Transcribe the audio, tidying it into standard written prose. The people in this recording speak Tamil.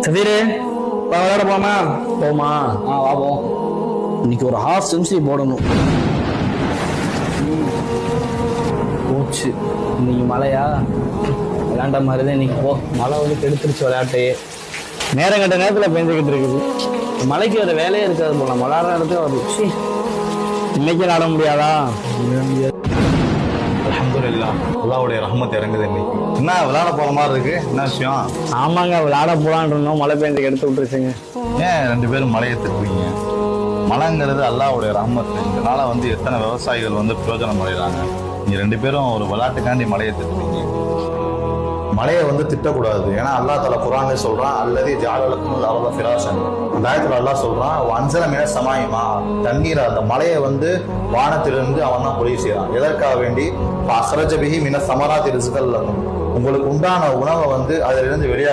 சதீரு விளையாட போமா போமா? வாவோம். இன்னைக்கு ஒரு ஹாஃப் செஞ்சுரி போடணும். போச்சு இன்னைக்கு மழையா? விளையாண்ட மாதிரி தான் இன்னைக்கு. போ, மழை வந்து கெடுத்துருச்சு விளையாட்டையே. நேரம் கட்ட நேரத்தில் பெஞ்சுக்கிட்டு இருக்குது. மழைக்கு வேற வேலையே இருக்காது போல. விளையாடுற இடத்துல வந்துச்சு. இன்னைக்கு விளையாட முடியாதா? அல்ஹம்துலில்லாஹ், அல்லாஹ்வுடைய ரஹ்மத் இறங்குது இன்னைக்கு. என்ன விளையாட போற மாதிரி இருக்கு? என்ன விஷயம்? ஆமாங்க, விளையாட போலான்னு இருந்தோம். மழை பெஞ்சு எடுத்து விட்டுருச்சுங்க. ஏன் ரெண்டு பேரும் மழையை திட்டுறீங்க? மழைங்கிறது அல்லாஹ்வுடைய ரஹ்மத். இதனால வந்து எத்தனை விவசாயிகள் வந்து பிரயோஜனம் அடைகிறாங்க. நீங்க ரெண்டு பேரும் ஒரு விளையாட்டுக்காண்டி மழையை திட்டுறீங்க. மழையை வந்து திட்டக்கூடாது. ஏன்னா அல்லாஹ் தஆலா குர்ஆன்ல சொல்றான், அல்லதி ஜஅலலக்குமுல் அர்த ஃபிராஷன். அந்த ஆயத்துல அல்லாஹ் சொல்றான், வன்சல மினஸ் ஸமாஇமா, தண்ணீர் அந்த மழையை வந்து வானத்திலிருந்து அவன் தான் பொழிவு செய்யறான். எதற்காக வேண்டி? அஸ்ரஜ பிஹி மினஸ் ஸமராத்தி ரிஸ்கல் லக்கும், உங்களுக்கு உண்டான உணவை வந்து அதிலிருந்து வெளியாக